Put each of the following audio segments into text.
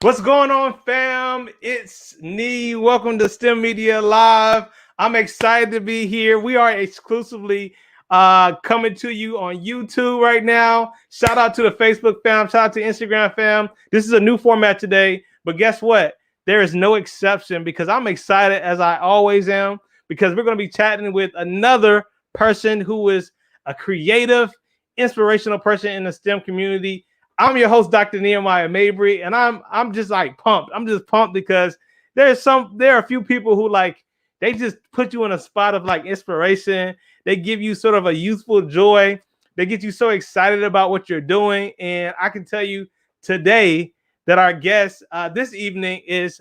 What's going on, fam? It's me. Welcome to STEMedia Live. I'm excited to be here. We are exclusively coming to you on YouTube right now. Shout out to the Facebook fam. Shout out to Instagram fam. This is a new format today, but guess what? There is no exception because I'm excited as I always am because we're going to be chatting with another person who is a creative, inspirational person in the STEM community. I'm your host, Dr. Nehemiah Mabry, and I'm just like pumped. I'm just pumped because there are a few people who like they just put you in a spot of like inspiration. They give you sort of a youthful joy. They get you so excited about what you're doing. And I can tell you today that our guest this evening is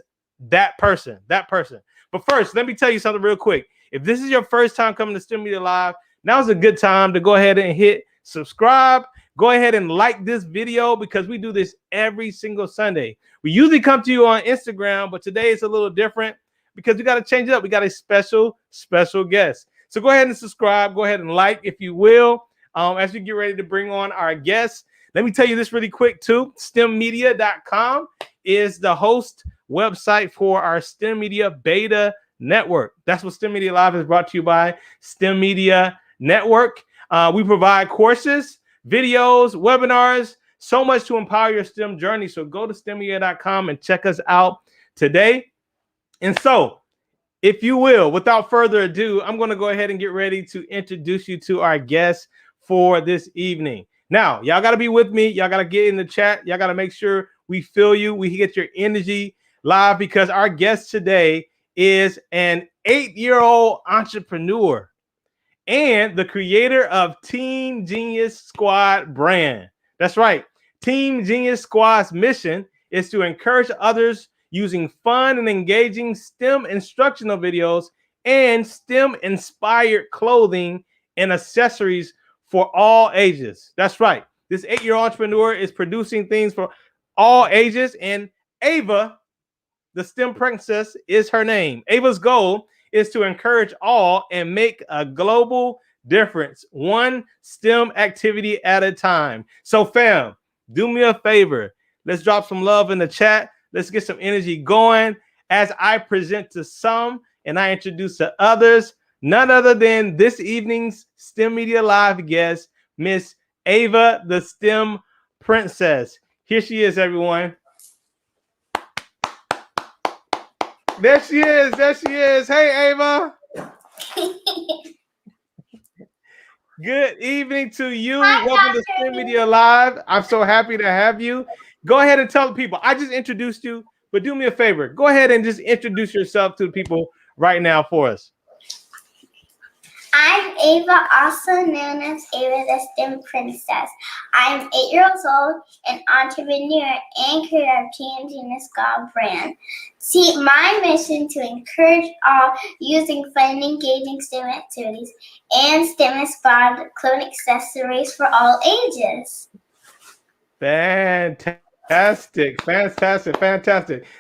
that person. But first, let me tell you something real quick. If this is your first time coming to STEMedia Live, now's a good time to go ahead and hit subscribe. Go ahead and like this video because we do this every single Sunday. We usually come to you on Instagram, but today it's a little different because we got to change it up. We got a special guest. So go ahead and subscribe. Go ahead and like if you will. As we get ready to bring on our guests, let me tell you this really quick too. STEMedia.com is the host website for our STEMedia beta network. That's what STEMedia Live is brought to you by STEMedia Network. We provide courses, videos, webinars, so much to empower your STEM journey. So go to STEMedia.com and check us out today. And so, if you will, without further ado, I'm going to go ahead and get ready to introduce you to our guest for this evening. Now, y'all got to be with me. Y'all got to get in the chat. Y'all got to make sure we feel you. We get your energy live because our guest today is an 8-year-old entrepreneur and the creator of Team Genius Squad brand. That's right. Team Genius Squad's mission is to encourage others using fun and engaging STEM instructional videos and STEM-inspired clothing and accessories for all ages. That's right. This 8-year-old entrepreneur is producing things for all ages, and Ava, the STEM princess, is her name. Ava's goal is to encourage all and make a global difference, one STEM activity at a time. So fam, do me a favor. Let's drop some love in the chat. Let's get some energy going as I present to some and I introduce to others, none other than this evening's STEMedia Live guest, Miss Ava, the STEM princess. Here she is, everyone. There she is. Hey, Ava. Good evening to you. Hi, welcome to STEMedia Live. I'm so happy to have you. Go ahead and tell the people. I just introduced you, but do me a favor. Go ahead and just introduce yourself to the people right now for us. I'm Ava, also known as Ava the S.T.E.M princess. I'm 8 years old, an entrepreneur and creator of Team Genius Squad brand. See, my mission to encourage all using fun and engaging STEM activities and STEM-inspired clothing accessories for all ages. Fantastic.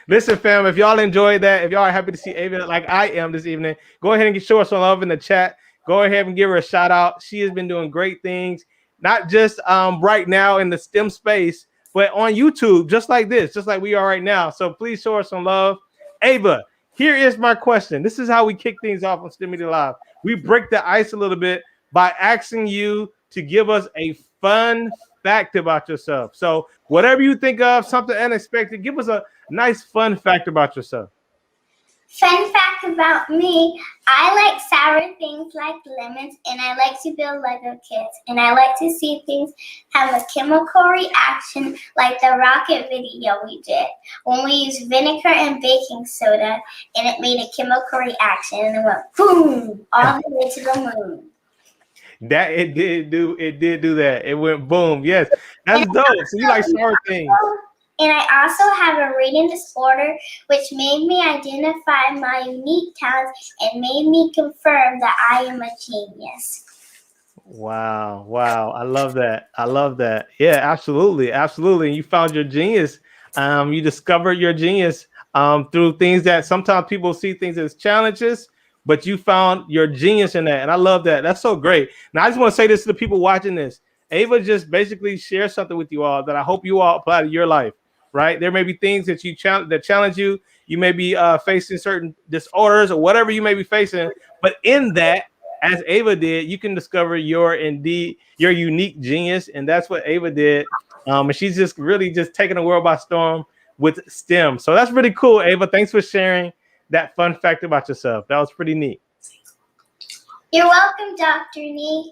Listen, fam, if y'all enjoyed that, if y'all are happy to see Ava like I am this evening, go ahead and show her some love in the chat. Go ahead and give her a shout out. She has been doing great things, not just right now in the STEM space, but on YouTube, just like this, just like we are right now. So please show her some love. Ava, here is my question. This is how we kick things off on STEMedia Live. We break the ice a little bit by asking you to give us a fun fact about yourself. So whatever you think of, something unexpected, give us a nice fun fact about yourself. Fun fact about me, I like sour things like lemons, and I like to build Lego kits, and I like to see things have a chemical reaction like the rocket video we did when we used vinegar and baking soda, and it made a chemical reaction, and it went boom all the way to the moon. That it did do that. It went boom. Yes, that's dope. So you like sour things. And I also have a reading disorder, which made me identify my unique talents and made me confirm that I am a genius. Wow. I love that. Yeah, absolutely. And you found your genius. You discovered your genius through things that sometimes people see things as challenges, but you found your genius in that. And I love that. That's so great. Now, I just want to say this to the people watching this. Ava just basically shared something with you all that I hope you all apply to your life. right? There may be things that that challenge you. You may be facing certain disorders or whatever you may be facing, but in that, as Ava did, you can discover your unique genius, and that's what Ava did. And she's just really just taking the world by storm with STEM. So that's really cool, Ava. Thanks for sharing that fun fact about yourself. That was pretty neat. You're welcome, Dr. Nee.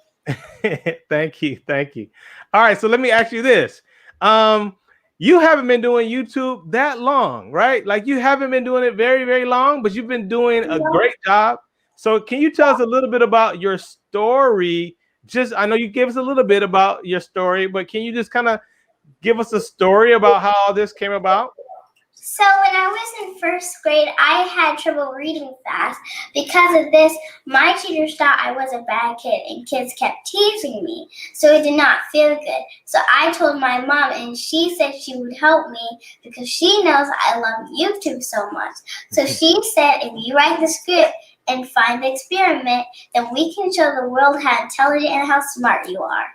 Thank you. All right, so let me ask you this. You haven't been doing YouTube that long, right? Like you haven't been doing it very, very long, but you've been doing a great job. So can you tell us a little bit about your story? I know you gave us a little bit about your story, but can you just kind of give us a story about how all this came about? So when I was in first grade, I had trouble reading fast. Because of this, my teachers thought I was a bad kid and kids kept teasing me. So it did not feel good. So I told my mom and she said she would help me because she knows I love YouTube so much. So she said, if you write the script and find the experiment, then we can show the world how intelligent and how smart you are.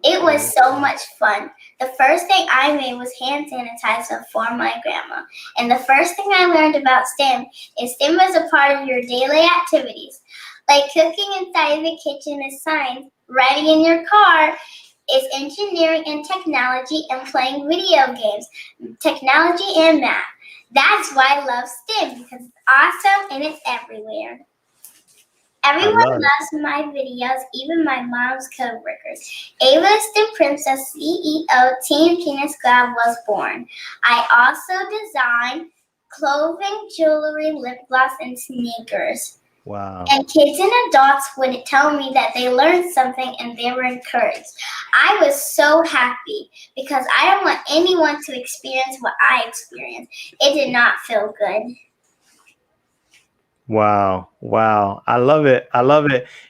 It was so much fun. The first thing I made was hand sanitizer for my grandma. And the first thing I learned about STEM is STEM is a part of your daily activities. Like cooking inside the kitchen is science, riding in your car is engineering and technology, and playing video games, technology and math. That's why I love STEM, because it's awesome and it's everywhere. Everyone loves my videos, even my mom's coworkers. Ava the S.T.E.M Princess CEO Team Genius Squad was born. I also designed clothing, jewelry, lip gloss, and sneakers. Wow. And kids and adults would tell me that they learned something and they were encouraged. I was so happy because I don't want anyone to experience what I experienced. It did not feel good. Wow. I love it.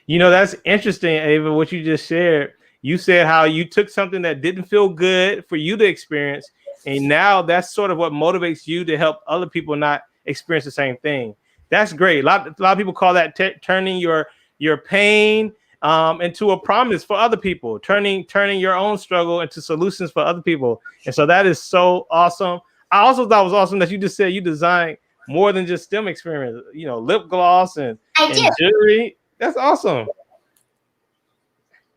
You know, that's interesting, Ava, what you just shared. You said how you took something that didn't feel good for you to experience, and now that's sort of what motivates you to help other people not experience the same thing. That's great. A lot of people call that turning your pain into a promise for other people, turning your own struggle into solutions for other people. And so that is so awesome. I also thought it was awesome that you just said you designed more than just STEM experiments, you know, lip gloss and jewelry. That's awesome.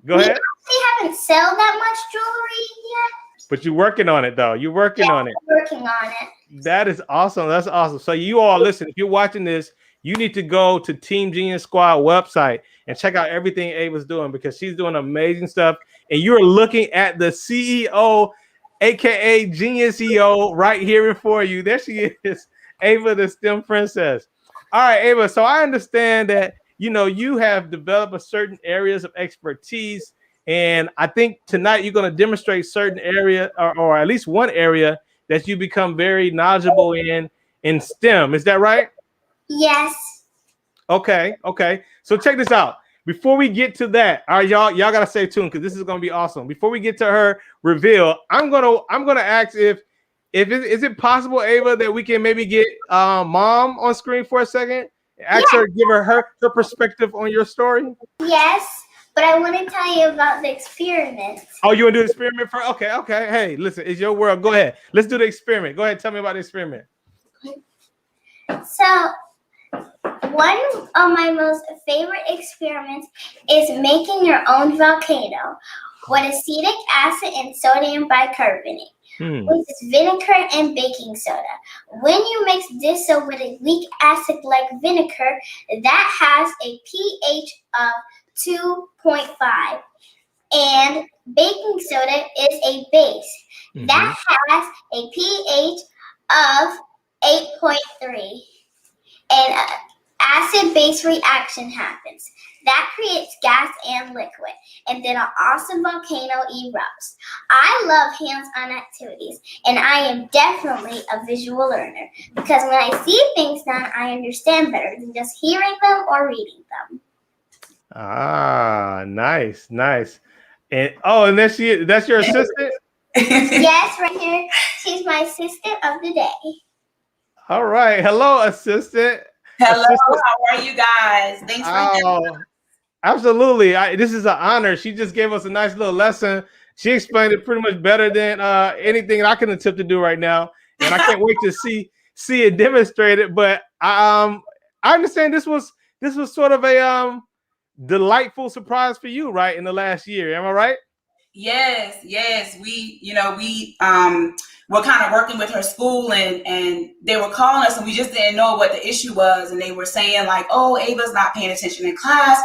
Go ahead. We haven't sold that much jewelry yet. But you're working on it, though. You're working on it. Working on it. That is awesome. That's awesome. So you all listen, if you're watching this, you need to go to Team Genius Squad website and check out everything Ava's doing, because she's doing amazing stuff. And you're looking at the CEO, aka GeniusEO, right here before you. There she is. Ava, the STEM princess. All right, Ava. So I understand that, you know, you have developed a certain areas of expertise. And I think tonight you're going to demonstrate certain area or at least one area that you become very knowledgeable in STEM. Is that right? Yes. Okay. So check this out. Before we get to that, all right, y'all got to stay tuned because this is going to be awesome. Before we get to her reveal, I'm going to ask is it possible, Ava, that we can maybe get Mom on screen for a second? Ask her, give her perspective on your story. Yes, but I want to tell you about the experiment. Oh, you want to do the experiment first? Okay. Hey, listen, it's your world. Go ahead. Let's do the experiment. Go ahead, tell me about the experiment. So, one of my most favorite experiments is making your own volcano with acetic acid and sodium bicarbonate. Which is vinegar and baking soda. When you mix this with a weak acid like vinegar, that has a pH of 2.5, and baking soda is a base that has a pH of 8.3, and an acid-base reaction happens. That creates gas and liquid, and then an awesome volcano erupts. I love hands-on activities, and I am definitely a visual learner, because when I see things done, I understand better than just hearing them or reading them. Ah, nice. And that's your assistant? Yes, right here. She's my assistant of the day. All right. Hello, assistant. Hello, how are you guys? Thanks for having me. Absolutely. This is an honor. She just gave us a nice little lesson She explained it pretty much better than anything I can attempt to do right now, and I can't wait to see it demonstrated. But I understand this was sort of a delightful surprise for you, right, in the last year. Am I right? Yes. We were kind of working with her school, and they were calling us, and we just didn't know what the issue was. And they were saying like, "Oh, Ava's not paying attention in class."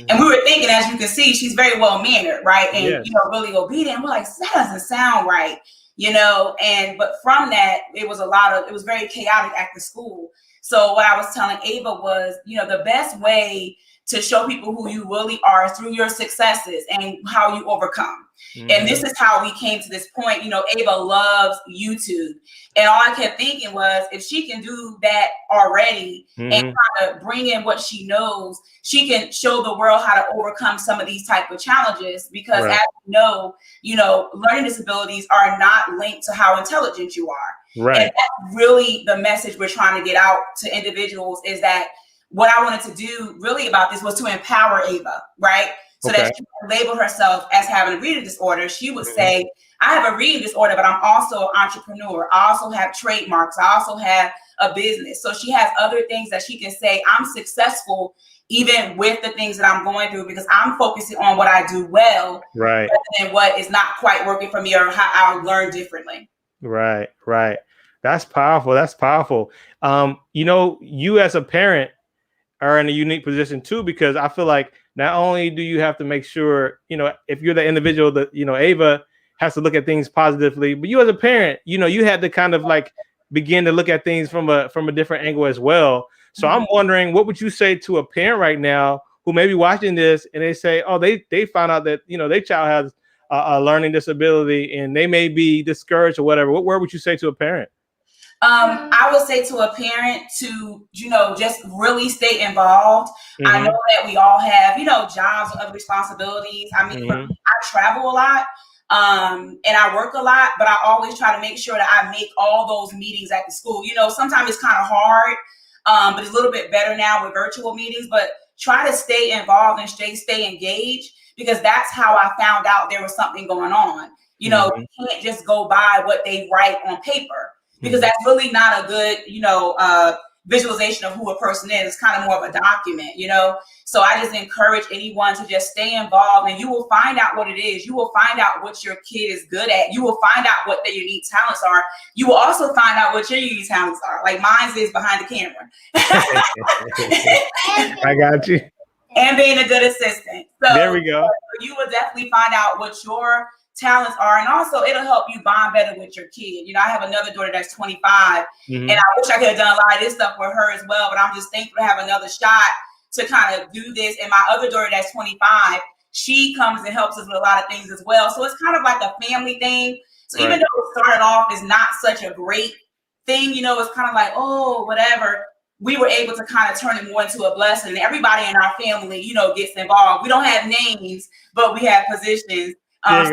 And we were thinking, as you can see, she's very well mannered, right? And Yes. really obedient. And we're like, that doesn't sound right, but from that, it was very chaotic at the school. So what I was telling Ava was, the best way to show people who you really are through your successes and how you overcome. And this is how we came to this point. Ava loves YouTube. And all I kept thinking was, if she can do that already and kind of bring in what she knows, she can show the world how to overcome some of these type of challenges. Because as you know, learning disabilities are not linked to how intelligent you are. Right. And that's really the message we're trying to get out to individuals, is that what I wanted to do really about this was to empower Ava, right? So that she would label herself as having a reading disorder. She would say, I have a reading disorder, but I'm also an entrepreneur. I also have trademarks. I also have a business. So she has other things that she can say, I'm successful even with the things that I'm going through, because I'm focusing on what I do well, right, and what is not quite working for me, or how I learn differently. Right. That's powerful. You as a parent are in a unique position too, because I feel like not only do you have to make sure, if you're the individual that, Ava has to look at things positively, but you as a parent, you had to kind of like begin to look at things from a different angle as well. So I'm wondering, what would you say to a parent right now who may be watching this and they say, oh, they found out that, their child has a learning disability and they may be discouraged or whatever. What word would you say to a parent? I would say to a parent to, just really stay involved. I know that we all have, jobs and other responsibilities. I mean, I travel a lot and I work a lot, but I always try to make sure that I make all those meetings at the school. Sometimes it's kind of hard, but it's a little bit better now with virtual meetings, but try to stay involved and stay engaged, because that's how I found out there was something going on. You can't just go by what they write on paper, because that's really not a good, visualization of who a person is. It's kind of more of a document, So I just encourage anyone to just stay involved, and you will find out what it is. You will find out what your kid is good at. You will find out what their unique talents are. You will also find out what your unique talents are. Like mine is behind the camera. I got you. And being a good assistant. So there we go. You will definitely find out what your talents are, and also it'll help you bond better with your kid. I have another daughter that's 25, and I wish I could have done a lot of this stuff with her as well, but I'm just thankful to have another shot to kind of do this. And my other daughter that's 25, she comes and helps us with a lot of things as well. So it's kind of like a family thing. So even though it started off as not such a great thing, it's kind of like, oh, whatever, we were able to kind of turn it more into a blessing. Everybody in our family, gets involved. We don't have names, but we have positions. So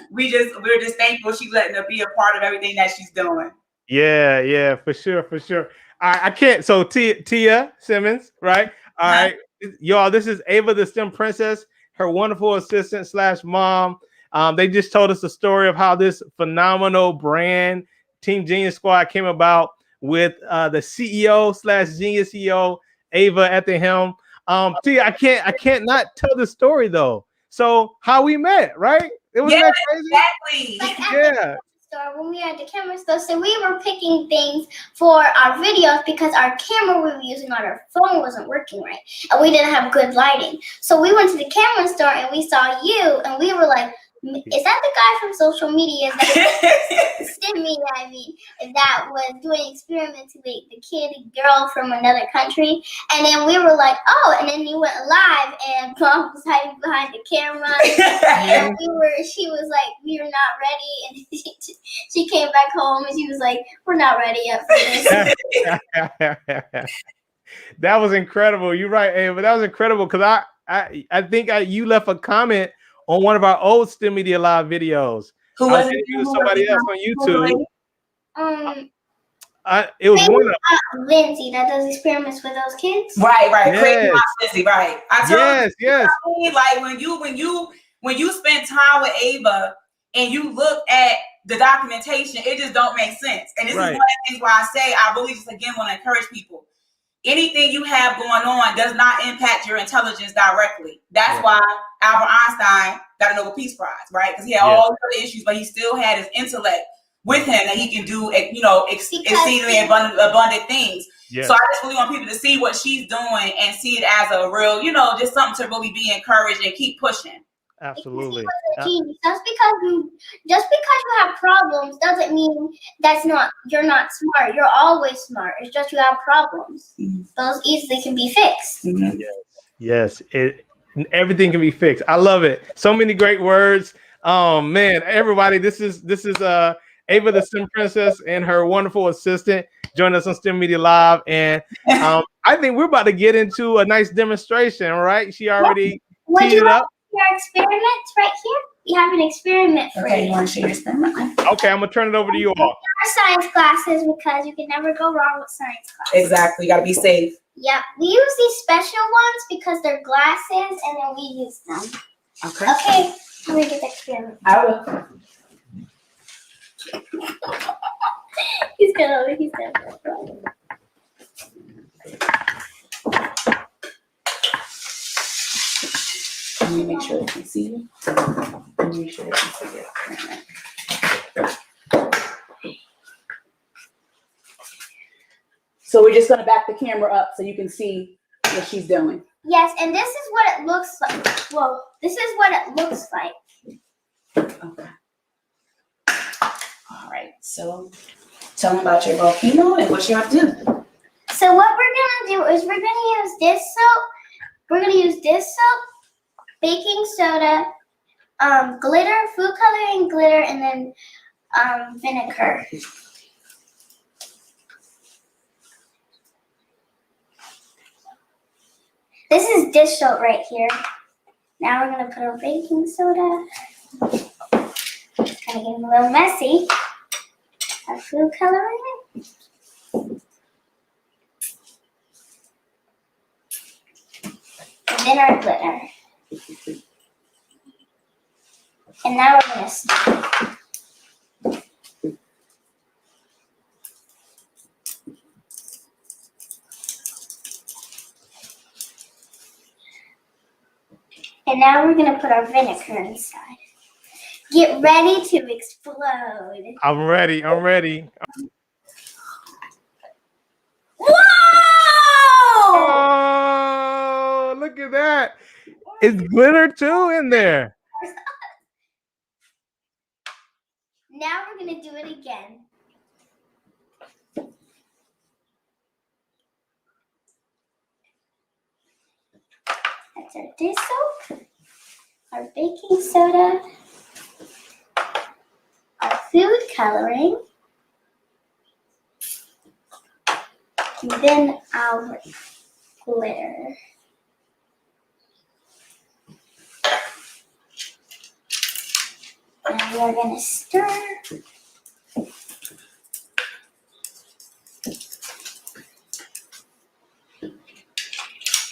we're just thankful she's letting her be a part of everything that she's doing. Yeah, for sure. I can't. So Tia Simmons, right? All right, y'all. This is Ava the STEM Princess, her wonderful assistant / mom. They just told us the story of how this phenomenal brand, Team Genius Squad, came about with the CEO / GeniusEO, Ava at the helm. Tia, I can't not tell the story though. So how we met, right? It was that crazy. Exactly. Store when we were at the camera store, so we were picking things for our videos because our camera we were using on our phone wasn't working right, and we didn't have good lighting. So we went to the camera store and we saw you, and we were like, "Is that the guy from social media? Is that STEMedia? I mean, that was doing experiments with the girl from another country." And then we were like, "Oh!" And then you went live, and Mom was hiding behind the camera, and she was like, "We were not ready," and she came back home, and she was like, "We're not ready yet for this." That was incredible. You're right, Ava. That was incredible, because I think you left a comment on one of our old STEMedia live videos. Who was it? It was somebody else on YouTube. It was one of Lindsay that does experiments with those kids. Right. Yes. Crazy Lindsay, right. I told yes. you, like when you when you spend time with Ava and you look at the documentation, it just don't make sense. And this is one of the things why I say I really just again want to encourage people. Anything you have going on does not impact your intelligence directly. That's why Albert Einstein got a Nobel Peace Prize, right? Because he had all the issues, but he still had his intellect with him that he can do, exceedingly abundant things. Yes. So I just really want people to see what she's doing and see it as a real, just something to really be encouraged and keep pushing. Absolutely. Genius. Just because you have problems doesn't mean you're not smart. You're always smart. It's just you have problems. Those easily can be fixed. Yes. Everything can be fixed. I love it. So many great words. Man, everybody, this is Ava the STEM Princess and her wonderful assistant join us on STEMedia Live. And I think we're about to get into a nice demonstration, right? She already teed it up. Your experiments right here. You have an experiment for you. Want to share your experiment? Okay, I'm gonna turn it over to you all. Science classes, because you can never go wrong with science classes. Exactly, you gotta be safe. Yep, we use these special ones because they're glasses, and then we use them. Okay. Okay, let me get the experiment. I will. He's gonna. Let me make sure they can see you. Let me make sure they can see you. So we're just going to back the camera up so you can see what she's doing. Yes, and this is what it looks like. Whoa, this is what it looks like. Okay. All right, so tell them about your volcano and what you have to do. So what we're going to do is we're going to use this soap. We're going to use this soap, baking soda, glitter, food coloring glitter, and then vinegar. This is dish soap right here. Now we're going to put our baking soda. It's kind of getting a little messy. Our food coloring. And then our glitter. And now we're going to stop. And now we're going to put our vinegar inside. Get ready to explode. I'm ready. Whoa! Oh, look at that. It's glitter too in there. Now we're going to do it again. That's our dish soap, our baking soda, our food coloring, and then our glitter. Now we are going to stir.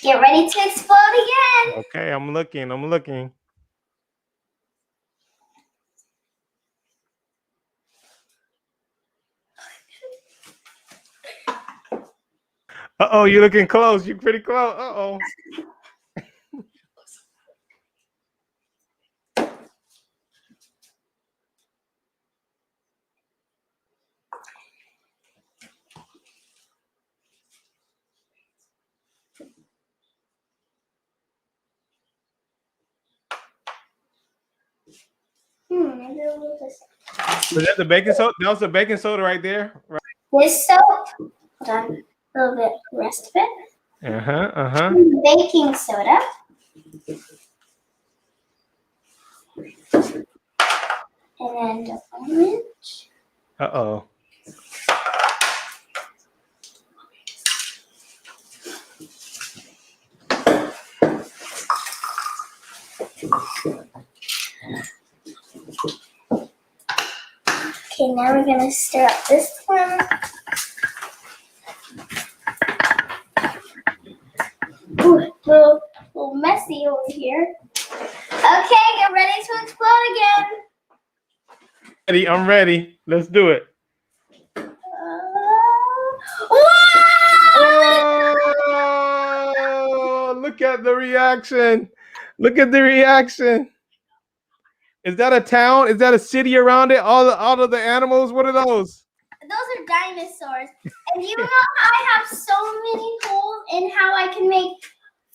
Get ready to explode again. Okay, I'm looking. Uh-oh, you're looking close. You're pretty close. Uh-oh. Maybe a little bit. Was that the baking soda? That was the baking soda right there. Right. This soap. Hold on. A little bit. The rest of it. Baking soda. And then the orange. Uh-oh. Okay, now we're going to stir up this one. Ooh, a little messy over here. Okay, get ready I'm ready. Let's do it. Oh, look at the reaction. Look at the reaction. Is that a town? Is that a city around it? All of the animals? What are those? Those are dinosaurs. And you know I have so many holes in how I can make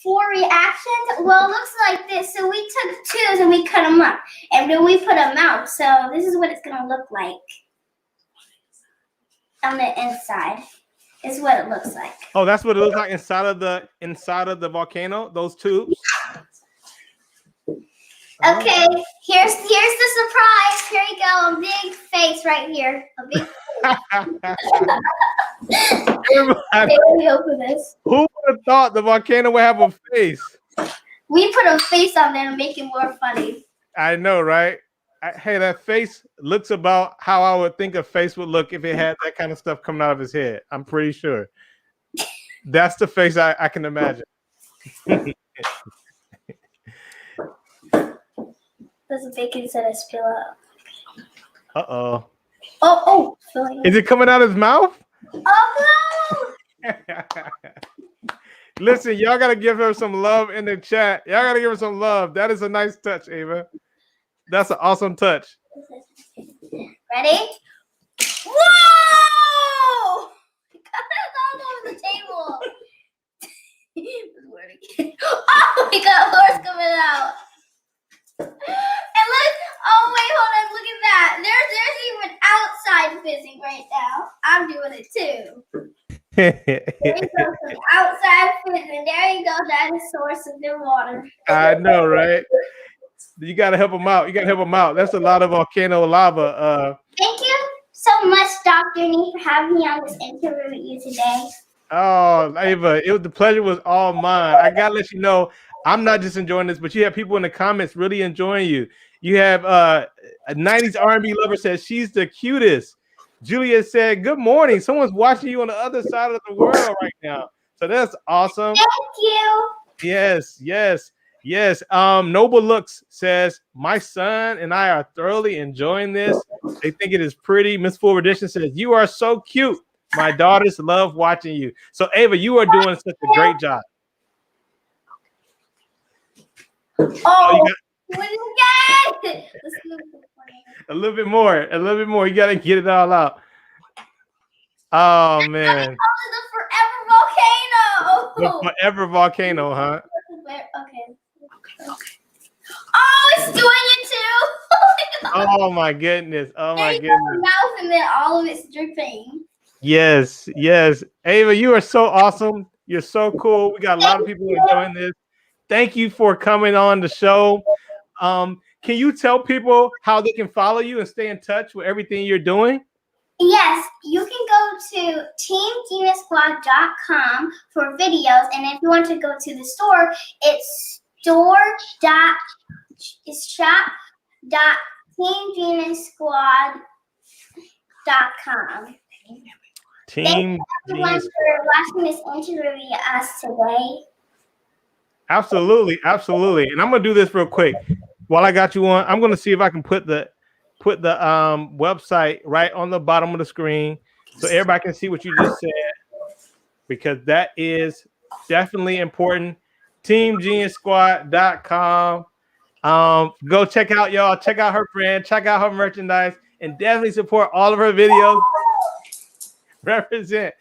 4 reactions? Well, it looks like this. So we took 2s and we cut them up. And then we put them out. So this is what it's going to look like on the inside. Is what it looks like. Oh, that's what it looks like inside of the volcano, those tubes. Okay, here's the surprise. Here you go, a big face right here. A big okay, let me open this. Who would have thought the volcano would have a face? We put a face on there to make it more funny. I know, right? Hey, that face looks about how I would think a face would look if it had that kind of stuff coming out of his head. I'm pretty sure. That's the face I can imagine. There's a baking soda spill out. Uh-oh. Oh. Is it coming out of his mouth? Oh, no! Listen, y'all got to give her some love in the chat. Y'all got to give her some love. That is a nice touch, Ava. That's an awesome touch. Ready? Whoa! It got all over the table. Oh, we got horse coming out. And look, oh wait, hold on, look at that. There's even outside fizzing right now. I'm doing it too. There you go, some outside fizzing. There you go, dinosaurs in the water. I know, right? You got to help them out. You got to help them out. That's a lot of volcano lava. Thank you so much, Dr. Nee, for having me on this interview with you today. Oh, Ava, the pleasure was all mine. I got to let you know, I'm not just enjoying this, but you have people in the comments really enjoying you. You have a 90s R&B lover says she's the cutest. Julia said, good morning. Someone's watching you on the other side of the world right now. So that's awesome. Thank you. Yes. Noble Looks says, my son and I are thoroughly enjoying this. They think it is pretty. Miss Full Edition says, you are so cute. My daughters love watching you. So Ava, you are doing such a great job. Oh, what is that? A little bit more. You got to get it all out. Oh, man. The forever volcano. The forever volcano, huh? Okay. Oh, it's doing it too. Oh my goodness. Oh my goodness. Mouth and then all of it's dripping. Yes. Ava, you are so awesome. You're so cool. We got a lot of people enjoying this. Thank you for coming on the show. Can you tell people how they can follow you and stay in touch with everything you're doing? Yes, you can go to teamgeniussquad.com for videos, and if you want to go to the store, it's shop.teamgeniussquad.com. Thank you everyone for watching this interview with us today. Absolutely. And I'm gonna do this real quick. While I got you on, I'm gonna see if I can put the website right on the bottom of the screen so everybody can see what you just said, because that is definitely important. teamgeniussquad.com. Go check out y'all. Check out her brand. Check out her merchandise, and definitely support all of her videos. Represent.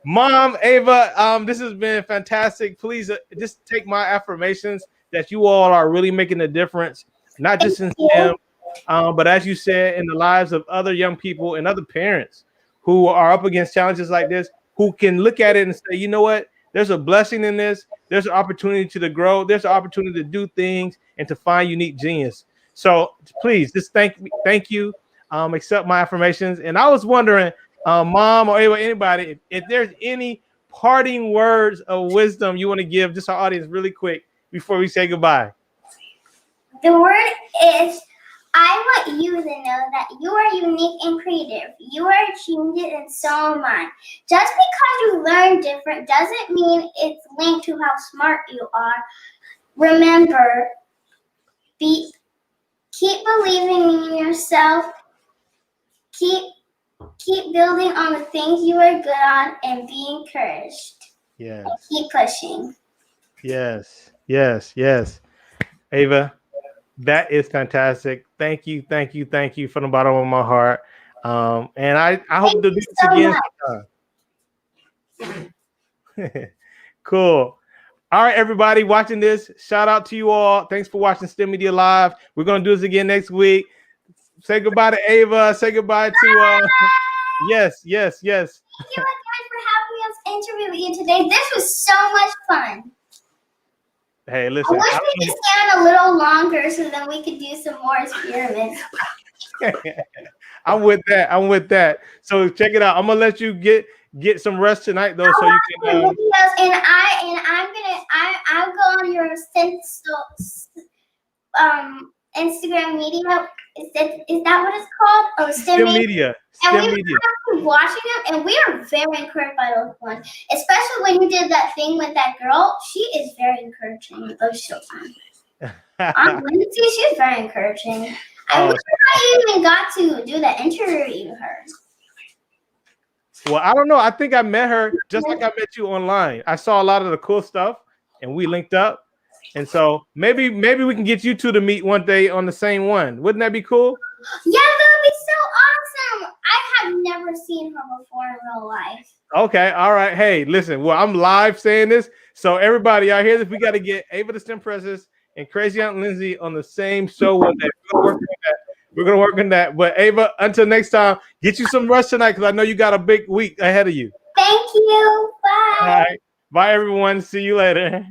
Mom, Ava, this has been fantastic. Please just take my affirmations that you all are really making a difference, not just in STEM, but as you said, in the lives of other young people and other parents who are up against challenges like this, who can look at it and say, you know what, there's a blessing in this. There's an opportunity to grow. There's an opportunity to do things and to find unique genius. So please just thank you. Accept my affirmations. And I was wondering, Mom or Ava, anybody, if there's any parting words of wisdom you want to give just our audience really quick before we say goodbye. The word is, I want you to know that you are unique and creative. You are a genius and so am I. Just because you learn different doesn't mean it's linked to how smart you are. Remember, keep believing believing in yourself. Keep building on the things you are good on and be encouraged. Yes. And keep pushing. Yes. Yes. Yes. Ava, that is fantastic. Thank you. Thank you. Thank you from the bottom of my heart. And I hope to do this so again much. sometime. Cool. All right, everybody watching this, shout out to you all. Thanks for watching STEMedia Live. We're going to do this again next week. Say goodbye to Ava. Say goodbye to yes. Thank you guys for having us interview with you today. This was so much fun. Hey, listen. I wish we could stay on a little longer so that we could do some more experiments. I'm with that. I'm with that. So check it out. I'm gonna let you get some rest tonight, though, so you can. Videos, and I'll go on your Instagram media. Is that what it's called? Oh, STEMedia. And we were watching them, and we are very encouraged by those ones. Especially when you did that thing with that girl. She is very encouraging with those children. Lindsay, she's very encouraging. I wish I even got to do the interview with her. Well, I don't know. I think I met her just like I met you online. I saw a lot of the cool stuff, and we linked up. And so maybe we can get you two to meet one day on the same one. Wouldn't that be cool? Yeah, that would be so awesome. I have never seen her before in real life. Okay, all right. Hey, listen. Well, I'm live saying this, so everybody out here, we got to get Ava the STEM Princess and Crazy Aunt Lindsay on the same show one day. We're gonna work on that. But Ava, until next time, get you some rest tonight because I know you got a big week ahead of you. Thank you. Bye. All right. Bye, everyone. See you later.